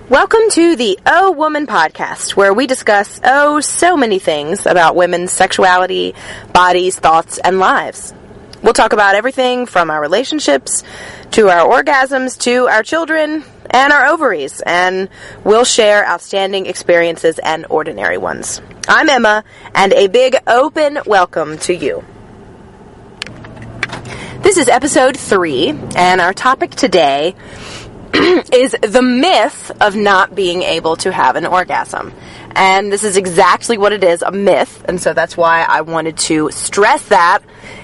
Welcome to the Oh Woman podcast, where we discuss, so many things about women's sexuality, bodies, thoughts, and lives. We'll talk about everything from our relationships, to our orgasms, to our children, and our ovaries, and we'll share outstanding experiences and ordinary ones. I'm Emma, and a big open welcome to you. This is episode 3, and our topic today is the myth of not being able to have an orgasm. And this is exactly what it is, a myth, and so that's why I wanted to stress that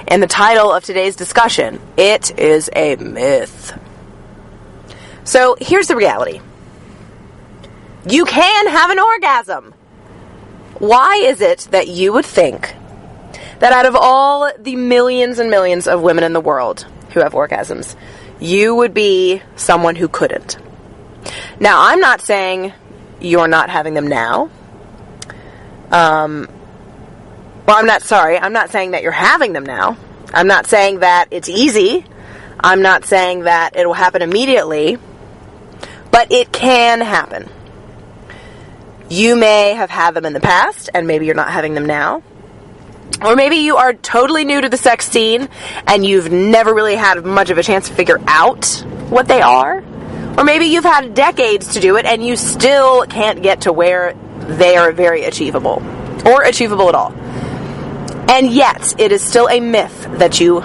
in the title of today's discussion. It is a myth. So here's the reality. You can have an orgasm. Why is it that you would think that out of all the millions and millions of women in the world who have orgasms, you would be someone who couldn't? Now, I'm not saying you're not having them now. I'm not saying that you're having them now. I'm not saying that it's easy. I'm not saying that it will happen immediately. But it can happen. You may have had them in the past, and maybe you're not having them now. Or maybe you are totally new to the sex scene, and you've never really had much of a chance to figure out what they are. Or maybe you've had decades to do it, and you still can't get to where they are very achievable. Or achievable at all. And yet, it is still a myth that you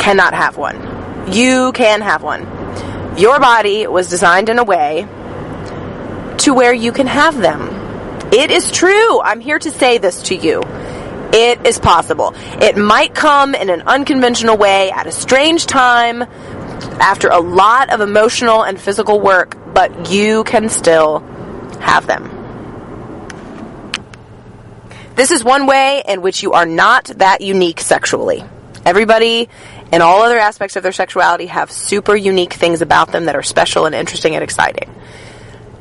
cannot have one. You can have one. Your body was designed in a way to where you can have them. It is true. I'm here to say this to you. It is possible. It might come in an unconventional way at a strange time after a lot of emotional and physical work, but you can still have them. This is one way in which you are not that unique sexually. Everybody in all other aspects of their sexuality have super unique things about them that are special and interesting and exciting.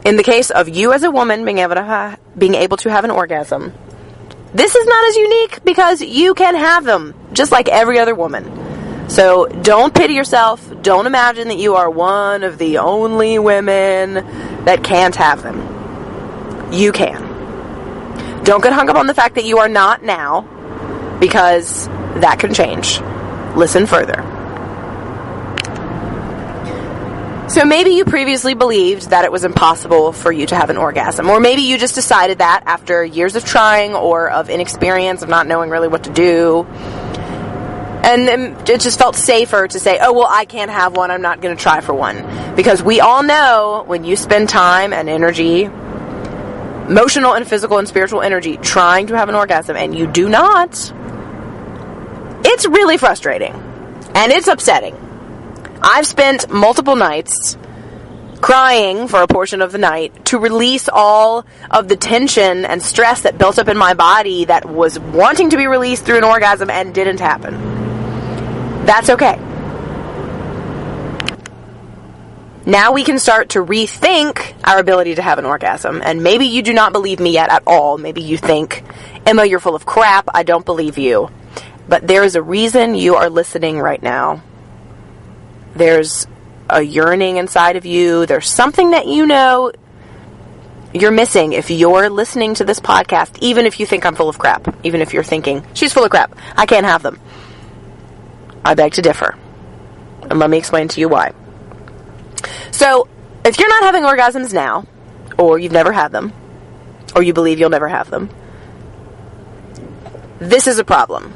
In the case of you as a woman being able to have an orgasm, this is not as unique because you can have them just like every other woman. So don't pity yourself. Don't imagine that you are one of the only women that can't have them. You can. Don't get hung up on the fact that you are not now, because that can change. Listen further. So maybe you previously believed that it was impossible for you to have an orgasm. Or maybe you just decided that after years of trying or of inexperience, of not knowing really what to do. And it just felt safer to say, oh, well, I can't have one. I'm not going to try for one. Because we all know when you spend time and energy, emotional and physical and spiritual energy, trying to have an orgasm and you do not, it's really frustrating. And it's upsetting. I've spent multiple nights crying for a portion of the night to release all of the tension and stress that built up in my body that was wanting to be released through an orgasm and didn't happen. That's okay. Now we can start to rethink our ability to have an orgasm. And maybe you do not believe me yet at all. Maybe you think, Emma, you're full of crap. I don't believe you. But there is a reason you are listening right now. There's a yearning inside of you. There's something that you know you're missing if you're listening to this podcast, even if you think I'm full of crap. Even if you're thinking, she's full of crap. I can't have them. I beg to differ. And let me explain to you why. So, if you're not having orgasms now, or you've never had them, or you believe you'll never have them, this is a problem.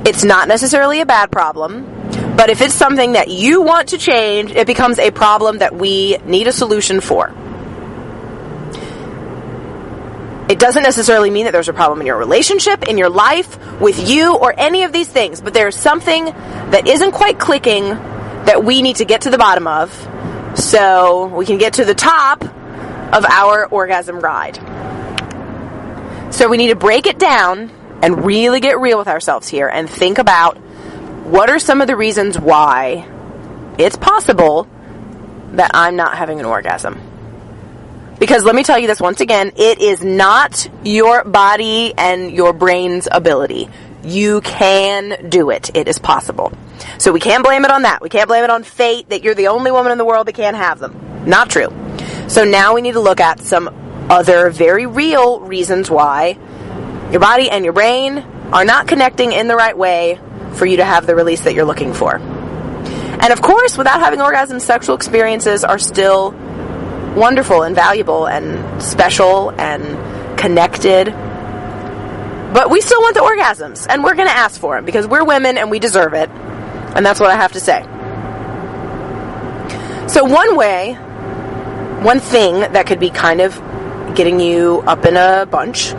It's not necessarily a bad problem. But if it's something that you want to change, it becomes a problem that we need a solution for. It doesn't necessarily mean that there's a problem in your relationship, in your life, with you, or any of these things. But there's something that isn't quite clicking that we need to get to the bottom of so we can get to the top of our orgasm ride. So we need to break it down and really get real with ourselves here and think about what are some of the reasons why it's possible that I'm not having an orgasm. Because let me tell you this once again, it is not your body and your brain's ability. You can do it. It is possible. So we can't blame it on that. We can't blame it on fate that you're the only woman in the world that can't have them. Not true. So now we need to look at some other very real reasons why your body and your brain are not connecting in the right way for you to have the release that you're looking for. And of course, without having orgasms, sexual experiences are still wonderful and valuable and special and connected. But we still want the orgasms, and we're going to ask for them because we're women and we deserve it. And that's what I have to say. So one thing that could be kind of getting you up in a bunch,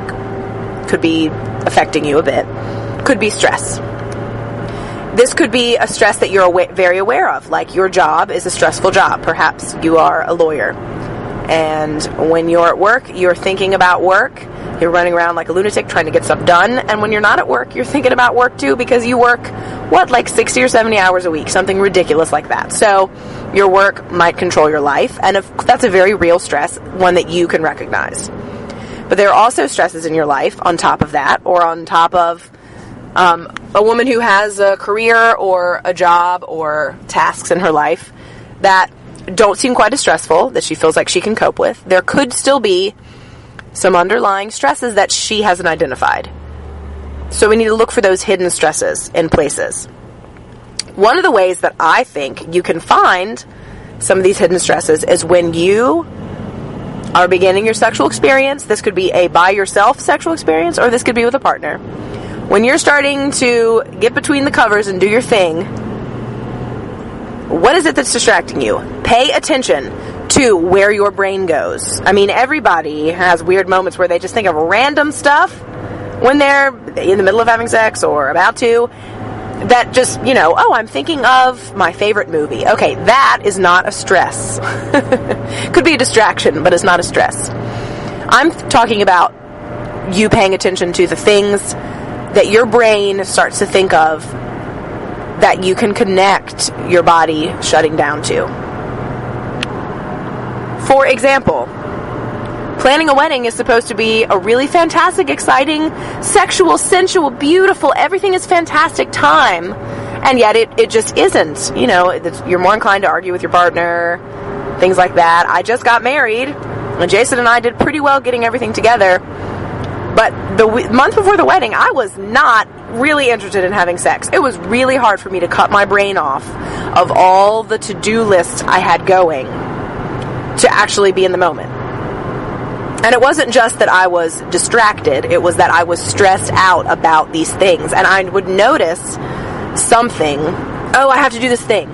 could be affecting you a bit, could be stress. This could be a stress that you're very aware of, like your job is a stressful job. Perhaps you are a lawyer, and when you're at work, you're thinking about work. You're running around like a lunatic trying to get stuff done, and when you're not at work, you're thinking about work too, because you work, like 60 or 70 hours a week, something ridiculous like that. So your work might control your life, and that's a very real stress, one that you can recognize. But there are also stresses in your life on top of that, or on top of a woman who has a career or a job or tasks in her life that don't seem quite as stressful, that she feels like she can cope with. There could still be some underlying stresses that she hasn't identified. So we need to look for those hidden stresses in places. One of the ways that I think you can find some of these hidden stresses is when you are beginning your sexual experience. This could be a by yourself sexual experience, or this could be with a partner. When you're starting to get between the covers and do your thing, what is it that's distracting you? Pay attention to where your brain goes. I mean, everybody has weird moments where they just think of random stuff when they're in the middle of having sex or about to, that just, I'm thinking of my favorite movie. Okay, that is not a stress. Could be a distraction, but it's not a stress. I'm talking about you paying attention to the things that your brain starts to think of that you can connect your body shutting down to. For example, planning a wedding is supposed to be a really fantastic, exciting, sexual, sensual, beautiful, everything is fantastic time, and yet it just isn't. You're more inclined to argue with your partner, things like that. I just got married, and Jason and I did pretty well getting everything together. But the month before the wedding, I was not really interested in having sex. It was really hard for me to cut my brain off of all the to-do lists I had going to actually be in the moment. And it wasn't just that I was distracted, it was that I was stressed out about these things. And I would notice something, I have to do this thing.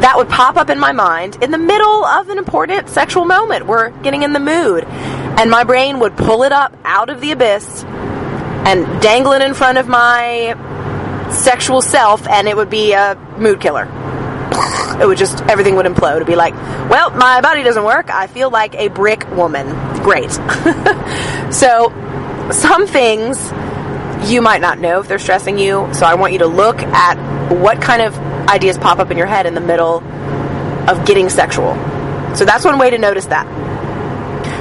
That would pop up in my mind in the middle of an important sexual moment. We're getting in the mood. And my brain would pull it up out of the abyss and dangle it in front of my sexual self, and it would be a mood killer. Everything would implode. It'd be like, well, my body doesn't work. I feel like a brick woman. Great. So, some things you might not know if they're stressing you. So I want you to look at what kind of ideas pop up in your head in the middle of getting sexual. So that's one way to notice that.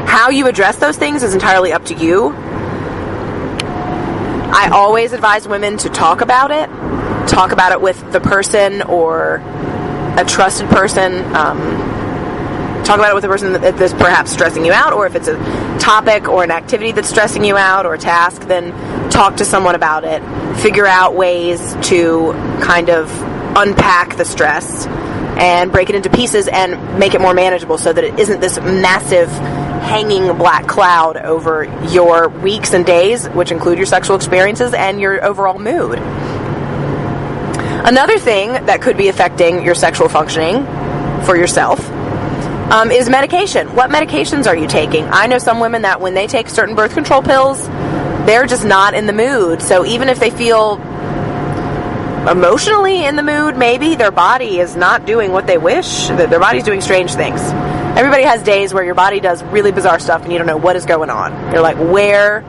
How you address those things is entirely up to you. I always advise women to talk about it. Talk about it with the person or a trusted person. Talk about it with a person that's perhaps stressing you out, or if it's a topic or an activity that's stressing you out or a task, then talk to someone about it. Figure out ways to kind of unpack the stress and break it into pieces and make it more manageable so that it isn't this massive hanging black cloud over your weeks and days, which include your sexual experiences and your overall mood. Another thing that could be affecting your sexual functioning for yourself is medication. What medications are you taking? I know some women that when they take certain birth control pills, they're just not in the mood. So even if they feel emotionally in the mood, maybe their body is not doing what they wish. Their body's doing strange things. Everybody has days where your body does really bizarre stuff and you don't know what is going on. You're like, where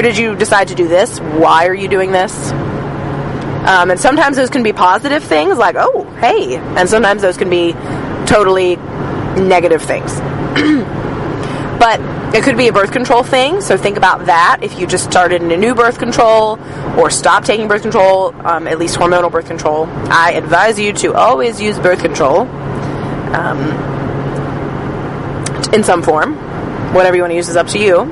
did you decide to do this? Why are you doing this? And sometimes those can be positive things like, oh, hey. And sometimes those can be totally negative things. But it could be a birth control thing, so think about that. If you just started in a new birth control or stopped taking birth control, at least hormonal birth control, I advise you to always use birth control. in some form. Whatever you want to use is up to you.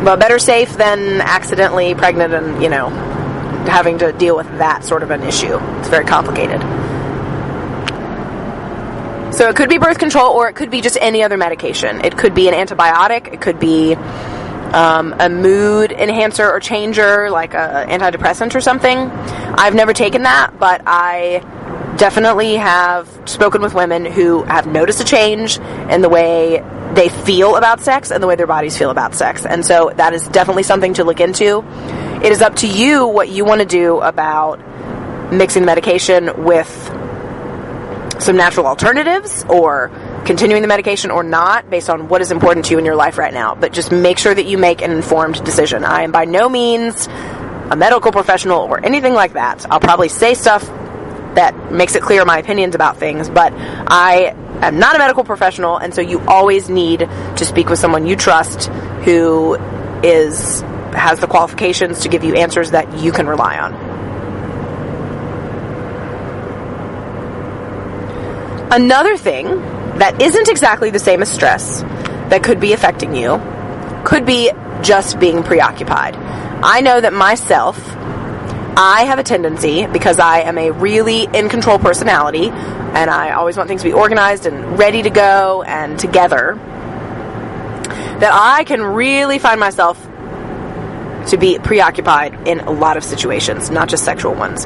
But better safe than accidentally pregnant and, having to deal with that sort of an issue. It's very complicated. So it could be birth control, or it could be just any other medication. It could be an antibiotic. It could be a mood enhancer or changer, like an antidepressant or something. I've never taken that, but I definitely have spoken with women who have noticed a change in the way they feel about sex and the way their bodies feel about sex. And so that is definitely something to look into. It is up to you what you want to do about mixing the medication with some natural alternatives, or continuing the medication or not, based on what is important to you in your life right now. But just make sure that you make an informed decision. I am by no means a medical professional or anything like that. I'll probably say stuff that makes it clear my opinions about things, but I am not a medical professional, and so you always need to speak with someone you trust who has the qualifications to give you answers that you can rely on. Another thing that isn't exactly the same as stress that could be affecting you could be just being preoccupied. I know that myself, I have a tendency, because I am a really in-control personality, and I always want things to be organized and ready to go and together, that I can really find myself to be preoccupied in a lot of situations, not just sexual ones.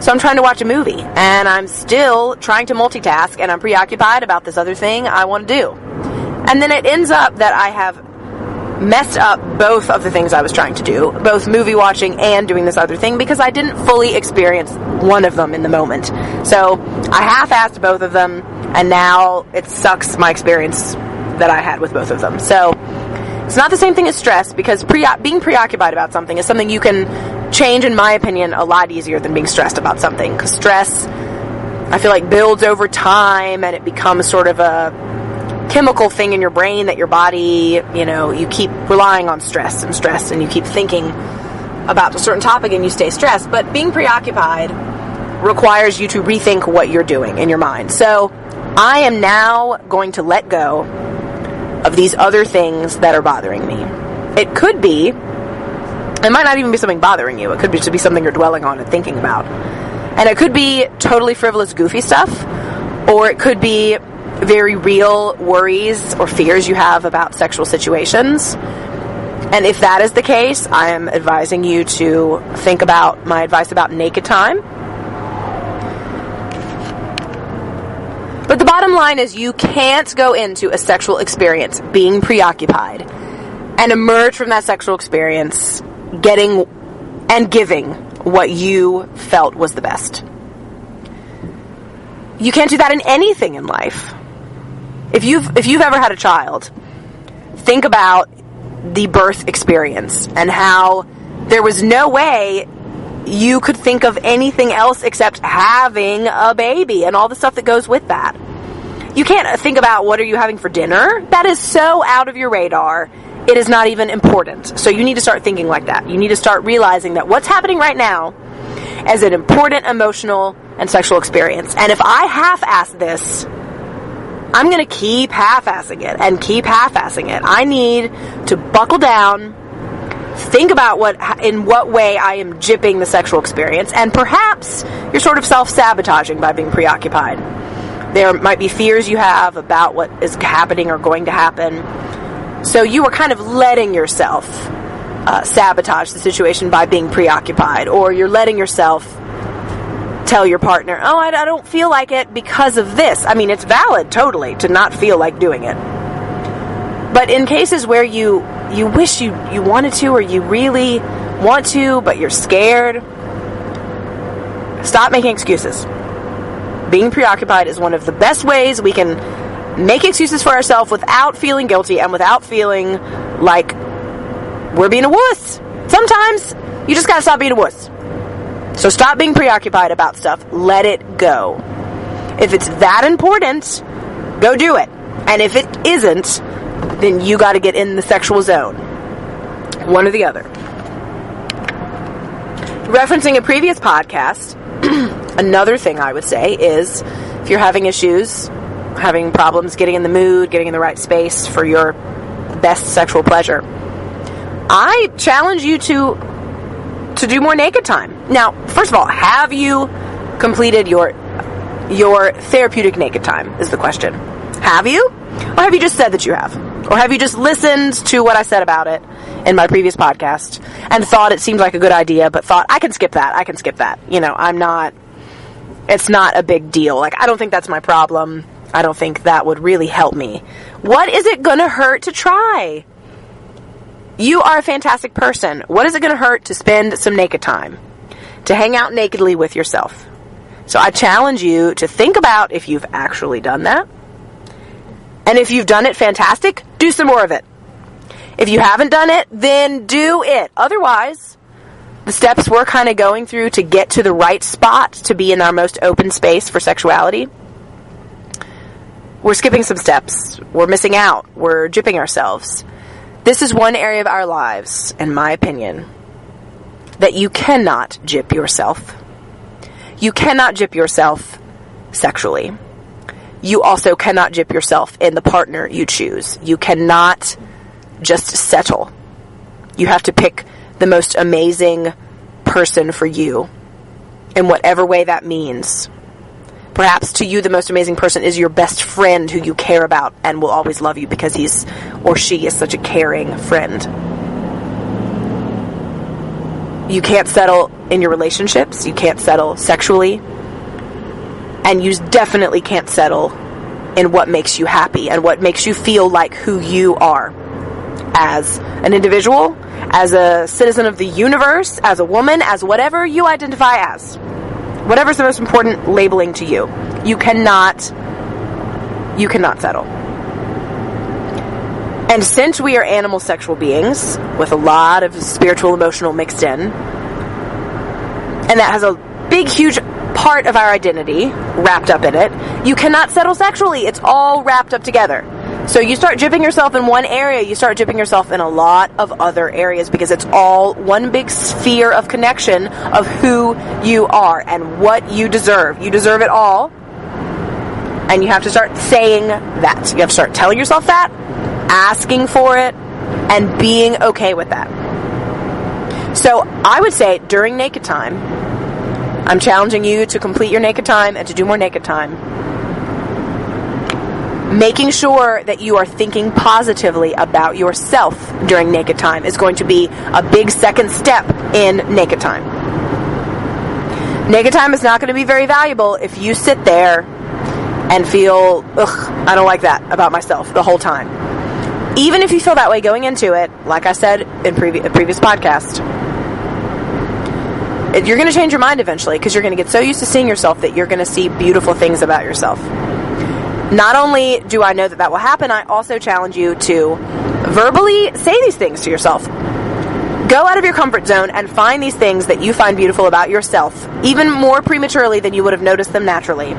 So I'm trying to watch a movie, and I'm still trying to multitask, and I'm preoccupied about this other thing I want to do. And then it ends up that I have messed up both of the things I was trying to do, both movie watching and doing this other thing, because I didn't fully experience one of them in the moment. So I half-assed both of them, and now it sucks my experience that I had with both of them. So it's not the same thing as stress, because being preoccupied about something is something you can change, in my opinion, a lot easier than being stressed about something. Because stress, I feel like, builds over time, and it becomes sort of a chemical thing in your brain that your body, you keep relying on stress, and you keep thinking about a certain topic and you stay stressed. But being preoccupied requires you to rethink what you're doing in your mind. So I am now going to let go of these other things that are bothering me. It might not even be something bothering you. It could just be something you're dwelling on and thinking about. And it could be totally frivolous, goofy stuff, or it could be very real worries or fears you have about sexual situations. And if that is the case, I am advising you to think about my advice about naked time. But the bottom line is, you can't go into a sexual experience being preoccupied and emerge from that sexual experience getting and giving what you felt was the best. You can't do that in anything in life. If you've ever had a child, think about the birth experience and how there was no way you could think of anything else except having a baby and all the stuff that goes with that. You can't think about what are you having for dinner. That is so out of your radar. It is not even important. So you need to start thinking like that. You need to start realizing that what's happening right now is an important emotional and sexual experience. And if I half-ass this, I'm going to keep half-assing it and keep half-assing it. I need to buckle down, think about in what way I am gypping the sexual experience, and perhaps you're sort of self-sabotaging by being preoccupied. There might be fears you have about what is happening or going to happen. So you are kind of letting yourself sabotage the situation by being preoccupied, or you're letting yourself tell your partner, oh, I don't feel like it because of this. I mean, it's valid, totally, to not feel like doing it. But in cases where you wish you wanted to, or you really want to, but you're scared, stop making excuses. Being preoccupied is one of the best ways we can make excuses for ourselves without feeling guilty and without feeling like we're being a wuss. Sometimes you just gotta stop being a wuss. So stop being preoccupied about stuff. Let it go. If it's that important, go do it. And if it isn't, then you got to get in the sexual zone. One or the other. Referencing a previous podcast, Another thing I would say is, if you're having issues, having problems getting in the mood, getting in the right space for your best sexual pleasure, I challenge you to do more naked time. Now, first of all, have you completed your therapeutic naked time is the question. Have you? Or have you just said that you have? Or have you just listened to what I said about it in my previous podcast and thought it seemed like a good idea, but thought, I can skip that. You know, it's not a big deal. Like, I don't think that's my problem. I don't think that would really help me. What is it gonna hurt to try? You are a fantastic person. What is it gonna hurt to spend some naked time? To hang out nakedly with yourself? So I challenge you to think about if you've actually done that. And if you've done it, fantastic, do some more of it. If you haven't done it, then do it. Otherwise, the steps we're kind of going through to get to the right spot to be in our most open space for sexuality, we're skipping some steps. We're missing out. We're gypping ourselves. This is one area of our lives, in my opinion, that you cannot gyp yourself. You cannot gyp yourself sexually. You also cannot gyp yourself in the partner you choose. You cannot just settle. You have to pick the most amazing person for you in whatever way that means. Perhaps to you the most amazing person is your best friend who you care about and will always love you because he's or she is such a caring friend. You can't settle in your relationships. You can't settle sexually. And you definitely can't settle in what makes you happy and what makes you feel like who you are as an individual, as a citizen of the universe, as a woman, as whatever you identify as. Whatever's the most important labeling to you. You cannot settle. And since we are animal sexual beings with a lot of spiritual, emotional mixed in, and that has a big, huge part of our identity wrapped up in it, you cannot settle sexually. It's all wrapped up together. So you start gypping yourself in one area, you start gypping yourself in a lot of other areas because it's all one big sphere of connection of who you are and what you deserve. You deserve it all. And you have to start saying that. You have to start telling yourself that, asking for it, and being okay with that. So I would say during naked time, I'm challenging you to complete your naked time and to do more naked time. Making sure that you are thinking positively about yourself during naked time is going to be a big second step in naked time. Naked time is not going to be very valuable if you sit there and feel, I don't like that about myself the whole time. Even if you feel that way going into it, like I said in a previous podcast, you're going to change your mind eventually because you're going to get so used to seeing yourself that you're going to see beautiful things about yourself. Not only do I know that will happen, I also challenge you to verbally say these things to yourself. Go out of your comfort zone and find these things that you find beautiful about yourself, even more prematurely than you would have noticed them naturally.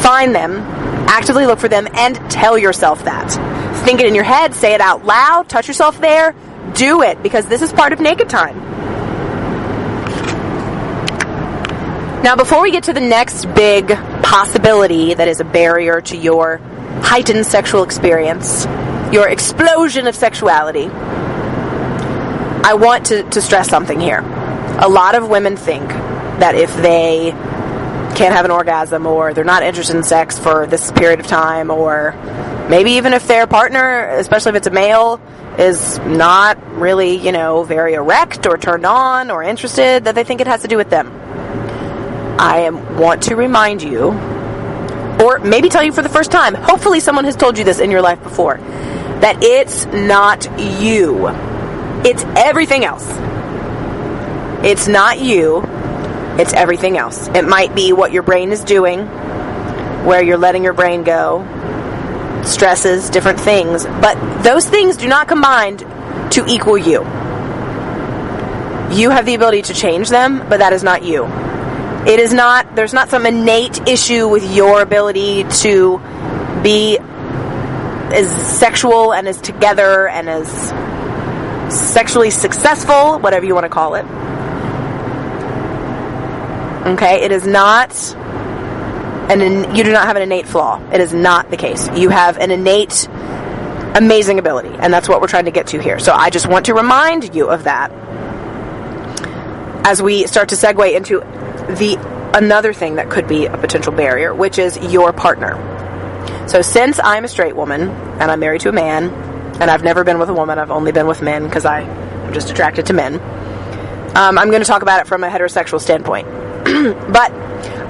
Find them, actively look for them, and tell yourself that. Think it in your head, say it out loud, touch yourself there, do it, because this is part of naked time. Now, before we get to the next big possibility that is a barrier to your heightened sexual experience, your explosion of sexuality, I want to stress something here. A lot of women think that if they can't have an orgasm, or they're not interested in sex for this period of time, or maybe even if their partner, especially if it's a male, is not really, very erect or turned on or interested, that they think it has to do with them. I want to remind you, or maybe tell you for the first time, hopefully someone has told you this in your life before, that it's not you. It's everything else. It's not you. It's everything else. It might be what your brain is doing, where you're letting your brain go, stresses, different things, but those things do not combine to equal you. You have the ability to change them, but that is not you. There's not some innate issue with your ability to be as sexual and as together and as sexually successful, whatever you want to call it. Okay? It is not, you do not have an innate flaw. It is not the case. You have an innate, amazing ability, and that's what we're trying to get to here. So I just want to remind you of that as we start to segue into another thing that could be a potential barrier, which is your partner. So since I'm a straight woman, and I'm married to a man, and I've never been with a woman, I've only been with men because I'm just attracted to men, I'm going to talk about it from a heterosexual standpoint. But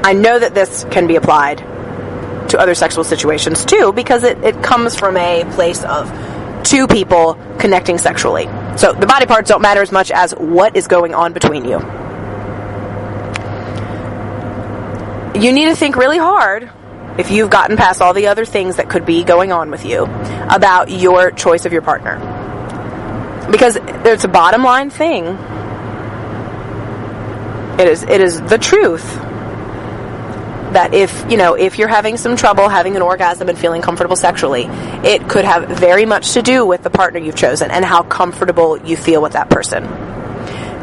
I know that this can be applied to other sexual situations too, because it comes from a place of two people connecting sexually. So the body parts don't matter as much as what is going on between you. You need to think really hard, if you've gotten past all the other things that could be going on with you, about your choice of your partner. Because there's a bottom line thing. It is the truth that if you're having some trouble having an orgasm and feeling comfortable sexually, it could have very much to do with the partner you've chosen and how comfortable you feel with that person.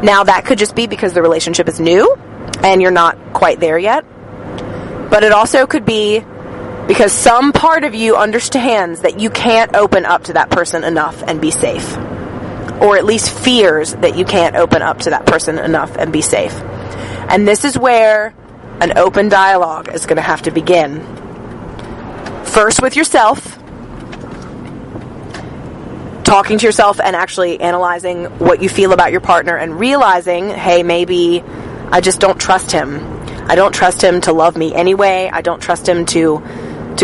Now, that could just be because the relationship is new and you're not quite there yet. But it also could be because some part of you understands that you can't open up to that person enough and be safe. Or at least fears that you can't open up to that person enough and be safe. And this is where an open dialogue is going to have to begin. First with yourself, talking to yourself and actually analyzing what you feel about your partner and realizing, hey, maybe I just don't trust him. I don't trust him to love me anyway. I don't trust him to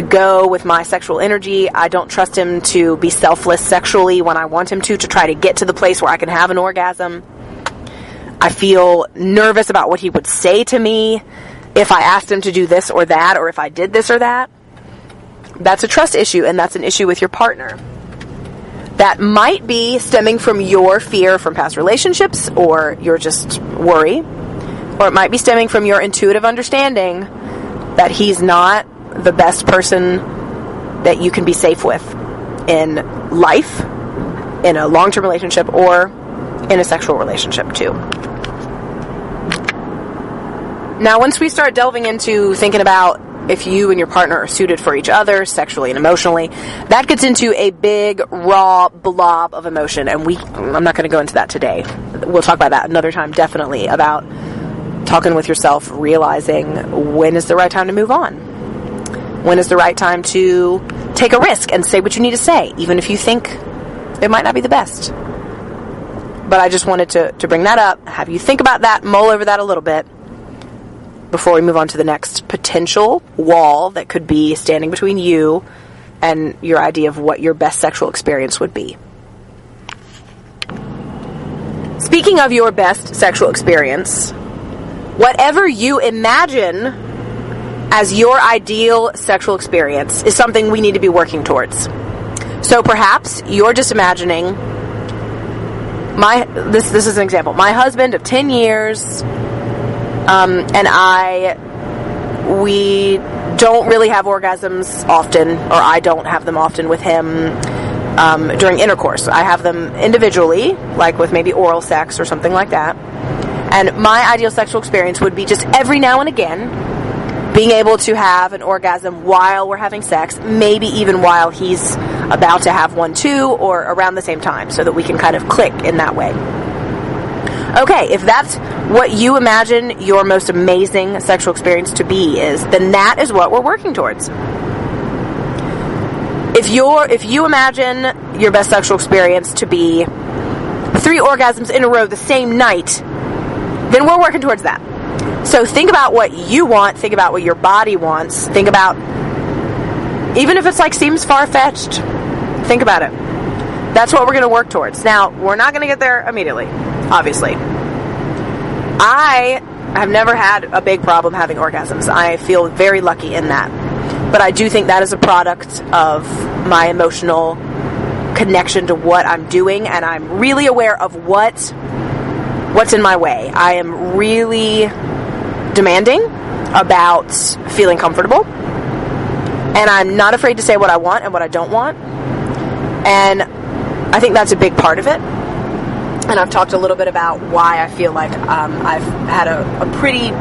go with my sexual energy. I don't trust him to be selfless sexually when I want him to try to get to the place where I can have an orgasm. I feel nervous about what he would say to me if I asked him to do this or that, or if I did this or that. That's a trust issue, and that's an issue with your partner. That might be stemming from your fear from past relationships, or your just worry. Or it might be stemming from your intuitive understanding that he's not the best person that you can be safe with in life, in a long-term relationship, or in a sexual relationship too. Now, once we start delving into thinking about if you and your partner are suited for each other sexually and emotionally, that gets into a big, raw blob of emotion. And I'm not going to go into that today. We'll talk about that another time, definitely, about talking with yourself, realizing when is the right time to move on. When is the right time to take a risk and say what you need to say, even if you think it might not be the best. But I just wanted to bring that up, have you think about that, mull over that a little bit, before we move on to the next potential wall that could be standing between you and your idea of what your best sexual experience would be. Speaking of your best sexual experience, whatever you imagine as your ideal sexual experience is something we need to be working towards. So perhaps you're just imagining, this is an example, my husband of 10 years, and we don't really have orgasms often, or I don't have them often with him during intercourse. I have them individually, like with maybe oral sex or something like that. And my ideal sexual experience would be just every now and again being able to have an orgasm while we're having sex, maybe even while he's about to have one too, or around the same time, so that we can kind of click in that way. Okay, if that's what you imagine your most amazing sexual experience to be then that is what we're working towards. If you imagine your best sexual experience to be 3 orgasms in a row the same night, then we're working towards that. So think about what you want, think about what your body wants, think about, even if it's seems far-fetched, think about it. That's what we're going to work towards. Now, we're not going to get there immediately, obviously. I have never had a big problem having orgasms. I feel very lucky in that. But I do think that is a product of my emotional connection to what I'm doing, and I'm really aware of what's in my way. I am really demanding about feeling comfortable, and I'm not afraid to say what I want and what I don't want, and I think that's a big part of it. And I've talked a little bit about why I feel like I've had a pretty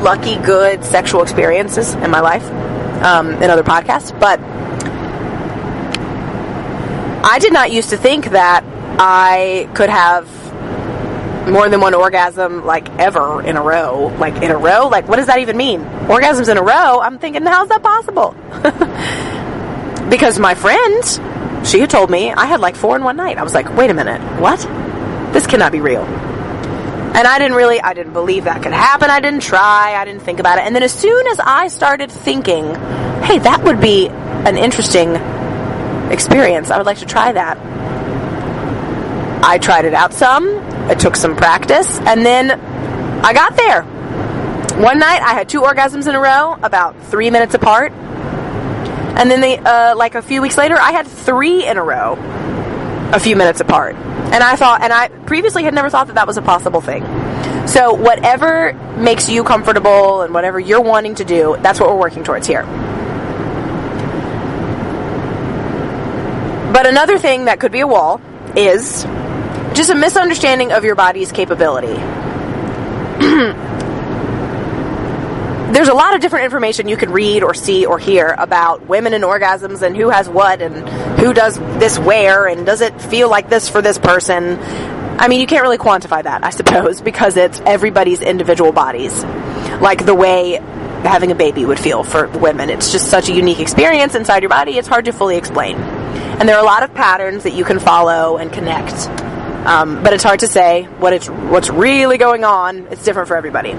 lucky, good sexual experiences in my life, in other podcasts, but I did not used to think that I could have more than one orgasm, like, ever in a row. Like, in a row? Like, what does that even mean? Orgasms in a row? I'm thinking, how's that possible? Because my friend, she had told me I had like 4 in one night. I was like, wait a minute, what? This cannot be real. And I didn't believe that could happen. I didn't try. I didn't think about it. And then as soon as I started thinking, hey, that would be an interesting experience, I would like to try that, I tried it out some. It took some practice. And then I got there. One night I had 2 orgasms in a row, about 3 minutes apart. And then like a few weeks later, I had 3 in a row, a few minutes apart. And I previously had never thought that was a possible thing. So whatever makes you comfortable and whatever you're wanting to do, that's what we're working towards here. But another thing that could be a wall is just a misunderstanding of your body's capability. There's a lot of different information you can read or see or hear about women and orgasms and who has what and who does this where and does it feel like this for this person. I mean, you can't really quantify that, I suppose, because it's everybody's individual bodies. Like the way having a baby would feel for women. It's just such a unique experience inside your body, it's hard to fully explain. And there are a lot of patterns that you can follow and connect. But it's hard to say what's really going on. It's different for everybody.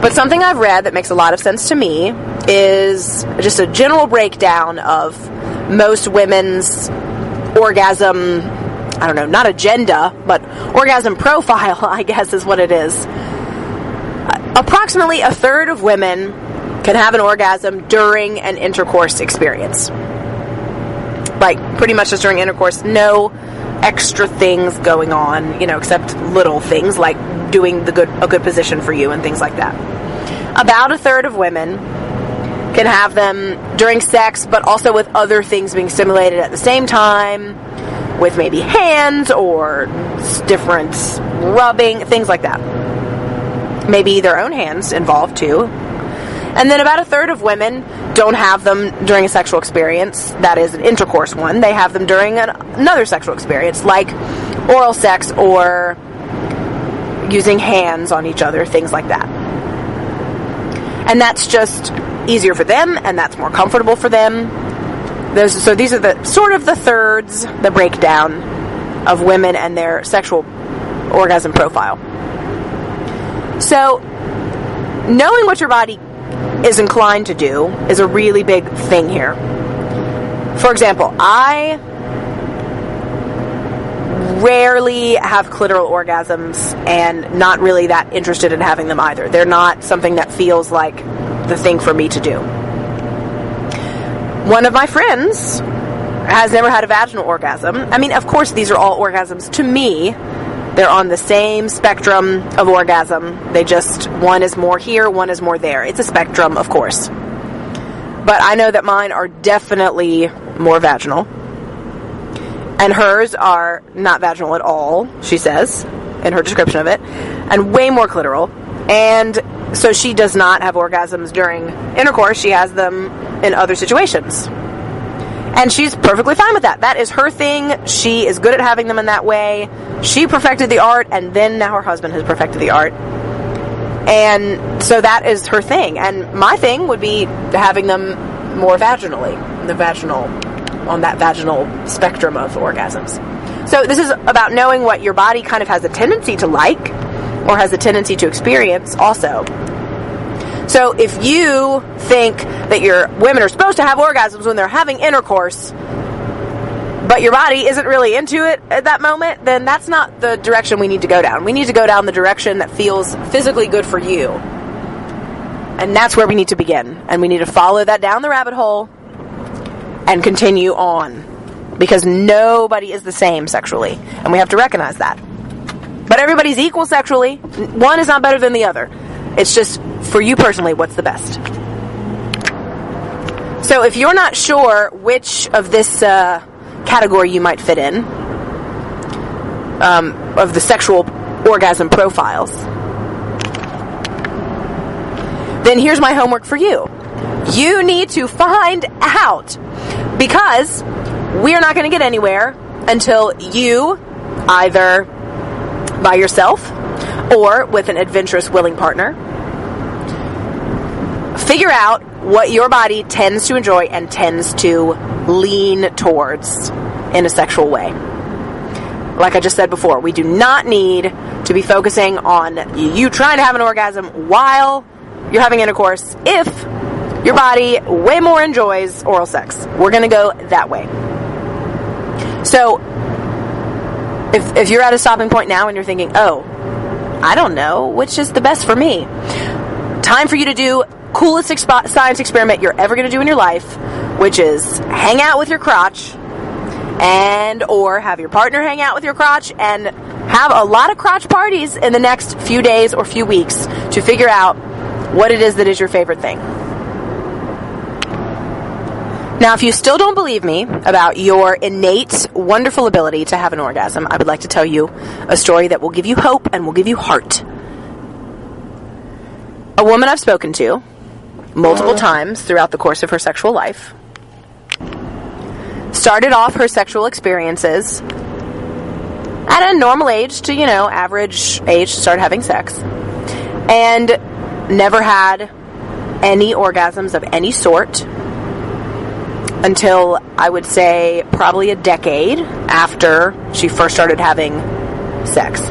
But something I've read that makes a lot of sense to me is just a general breakdown of most women's orgasm, I don't know, not agenda, but orgasm profile, I guess is what it is. Approximately a third of women can have an orgasm during an intercourse experience. Like, pretty much just during intercourse, no extra things going on, except little things like doing a good position for you and things like that. About a third of women can have them during sex, but also with other things being stimulated at the same time, with maybe hands or different rubbing, things like that. Maybe their own hands involved too. And then about a third of women don't have them during a sexual experience, that is an intercourse one. They have them during another sexual experience, like oral sex or using hands on each other, things like that. And that's just easier for them, and that's more comfortable for them. So these are the sort of the thirds, the breakdown of women and their sexual orgasm profile. So knowing what your body is inclined to do is a really big thing here. For example, I rarely have clitoral orgasms and not really that interested in having them either. They're not something that feels like the thing for me to do. One of my friends has never had a vaginal orgasm. I mean, of course, these are all orgasms to me. They're on the same spectrum of orgasm. They just, one is more here, one is more there. It's a spectrum, of course. But I know that mine are definitely more vaginal. And hers are not vaginal at all, she says, in her description of it. And way more clitoral. And so she does not have orgasms during intercourse. She has them in other situations. And she's perfectly fine with that. That is her thing. She is good at having them in that way. She perfected the art, and then now her husband has perfected the art. And so that is her thing. And my thing would be having them more vaginally, on that vaginal spectrum of orgasms. So this is about knowing what your body kind of has a tendency to like, or has a tendency to experience also. So if you think that your women are supposed to have orgasms when they're having intercourse, but your body isn't really into it at that moment, then that's not the direction we need to go down. We need to go down the direction that feels physically good for you. And that's where we need to begin. And we need to follow that down the rabbit hole and continue on. Because nobody is the same sexually. And we have to recognize that. But everybody's equal sexually. One is not better than the other. It's just, for you personally, what's the best. So if you're not sure which of this category you might fit in, of the sexual orgasm profiles, then here's my homework for you. You need to find out, because we are not going to get anywhere until you, either by yourself or with an adventurous, willing partner, figure out what your body tends to enjoy and tends to lean towards in a sexual way. Like I just said before, we do not need to be focusing on you trying to have an orgasm while you're having intercourse if your body way more enjoys oral sex. We're going to go that way. So, if you're at a stopping point now and you're thinking, oh, I don't know, which is the best for me? Time for you to do coolest science experiment you're ever going to do in your life, which is hang out with your crotch and or have your partner hang out with your crotch and have a lot of crotch parties in the next few days or few weeks to figure out what it is that is your favorite thing. Now, if you still don't believe me about your innate, wonderful ability to have an orgasm, I would like to tell you a story that will give you hope and will give you heart. A woman I've spoken to multiple times throughout the course of her sexual life started off her sexual experiences at a normal age to, average age to start having sex, and never had any orgasms of any sort until, I would say, probably a decade after she first started having sex.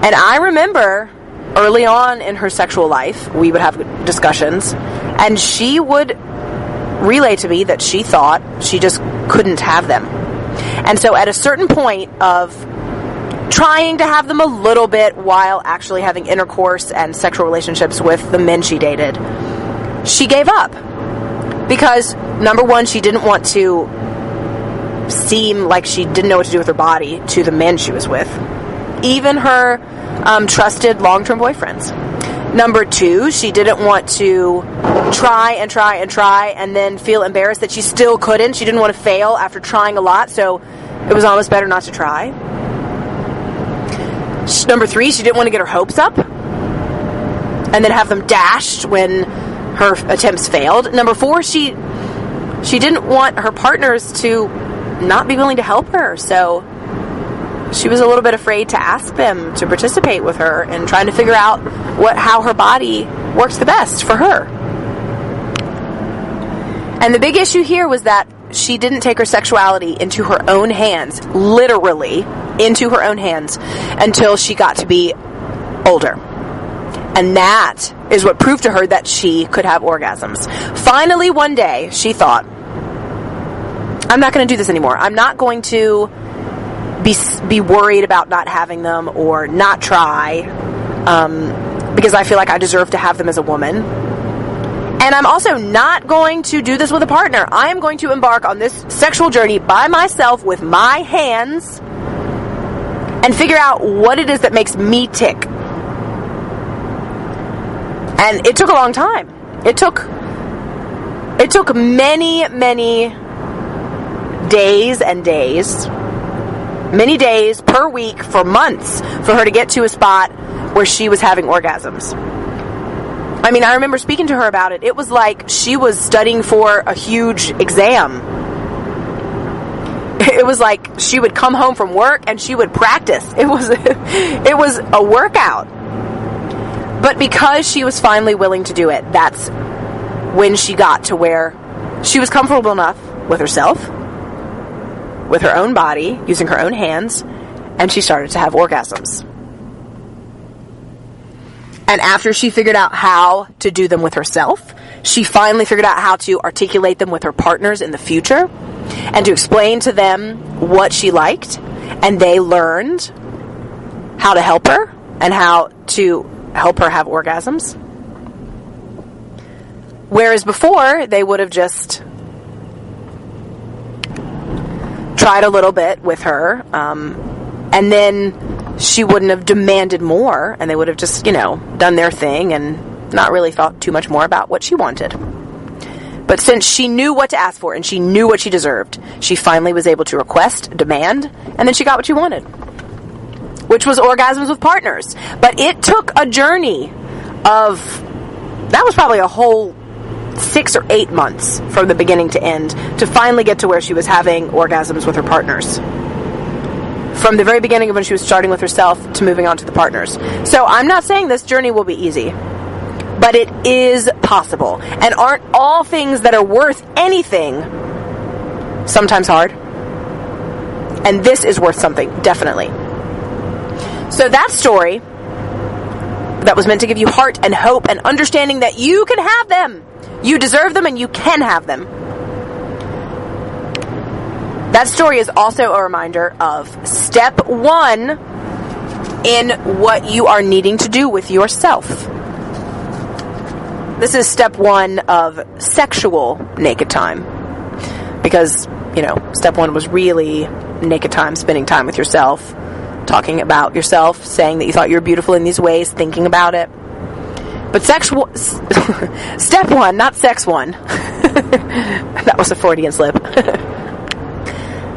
And I remember early on in her sexual life, we would have discussions, and she would relay to me that she thought she just couldn't have them. And so at a certain point of trying to have them a little bit while actually having intercourse and sexual relationships with the men she dated, she gave up. Because, number one, she didn't want to seem like she didn't know what to do with her body to the men she was with. Even her trusted long-term boyfriends. Number two, she didn't want to try and then feel embarrassed that she still couldn't. She didn't want to fail after trying a lot, so it was almost better not to try. Number three, she didn't want to get her hopes up and then have them dashed when her attempts failed. Number four, she didn't want her partners to not be willing to help her, so she was a little bit afraid to ask them to participate with her and trying to figure out how her body works the best for her. And the big issue here was that she didn't take her sexuality into her own hands, literally into her own hands, until she got to be older. And that is what proved to her that she could have orgasms. Finally, one day, she thought, I'm not going to do this anymore. I'm not going to be worried about not having them or not try, because I feel like I deserve to have them as a woman. And I'm also not going to do this with a partner. I am going to embark on this sexual journey by myself with my hands and figure out what it is that makes me tick. And it took a long time. It took many, many days and days, many days per week for months for her to get to a spot where she was having orgasms. I mean, I remember speaking to her about it. It was like she was studying for a huge exam. It was like she would come home from work and she would practice. It was a workout. But because she was finally willing to do it, that's when she got to where she was comfortable enough with herself, with her own body, using her own hands, and she started to have orgasms. And after she figured out how to do them with herself, she finally figured out how to articulate them with her partners in the future and to explain to them what she liked, and they learned how to help her and how to help her have orgasms. Whereas before, they would have just tried a little bit with her, and then she wouldn't have demanded more, and they would have just, done their thing and not really thought too much more about what she wanted. But since she knew what to ask for and she knew what she deserved, she finally was able to request, demand, and then she got what she wanted, which was orgasms with partners. But it took a journey that was probably a whole 6 or 8 months from the beginning to end to finally get to where she was having orgasms with her partners. From the very beginning of when she was starting with herself to moving on to the partners. So I'm not saying this journey will be easy, but it is possible. And aren't all things that are worth anything sometimes hard? And this is worth something, definitely. So that story that was meant to give you heart and hope and understanding that you can have them. You deserve them and you can have them. That story is also a reminder of step 1 in what you are needing to do with yourself. This is step 1 of sexual naked time. Because, step 1 was really naked time, spending time with yourself, talking about yourself, saying that you thought you were beautiful in these ways, thinking about it. But step 1, not sex 1. That was a Freudian slip.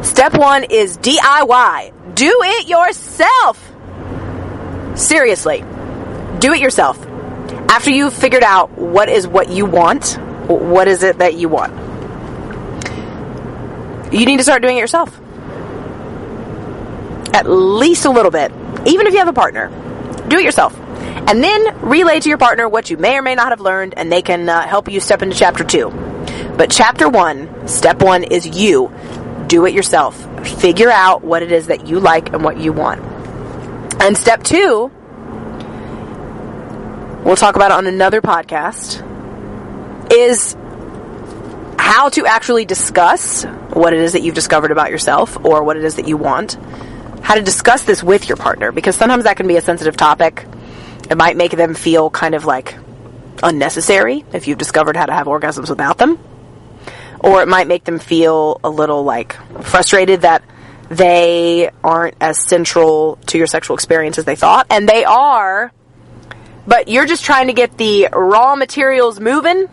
Step 1 is DIY. Do it yourself. Seriously. Do it yourself. After you've figured out what you want, what is it that you want? You need to start doing it yourself. At least a little bit. Even if you have a partner. Do it yourself. And then relay to your partner what you may or may not have learned, and they can help you step into chapter 2. But chapter 1, step 1 is you. Do it yourself. Figure out what it is that you like and what you want. And step 2, we'll talk about it on another podcast, is how to actually discuss what it is that you've discovered about yourself or what it is that you want. How to discuss this with your partner, because sometimes that can be a sensitive topic. It might make them feel kind of like unnecessary if you've discovered how to have orgasms without them. Or it might make them feel a little like frustrated that they aren't as central to your sexual experience as they thought. And they are, but you're just trying to get the raw materials moving,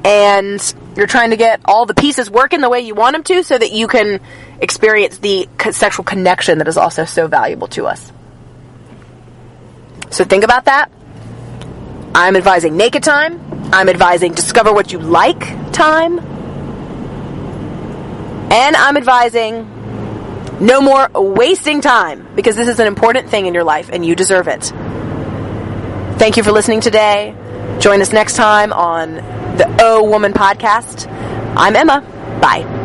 and you're trying to get all the pieces working the way you want them to so that you can experience the sexual connection that is also so valuable to us. So think about that. I'm advising naked time. I'm advising discover what you like time. And I'm advising no more wasting time, because this is an important thing in your life and you deserve it. Thank you for listening today. Join us next time on the O Woman podcast. I'm Emma. Bye.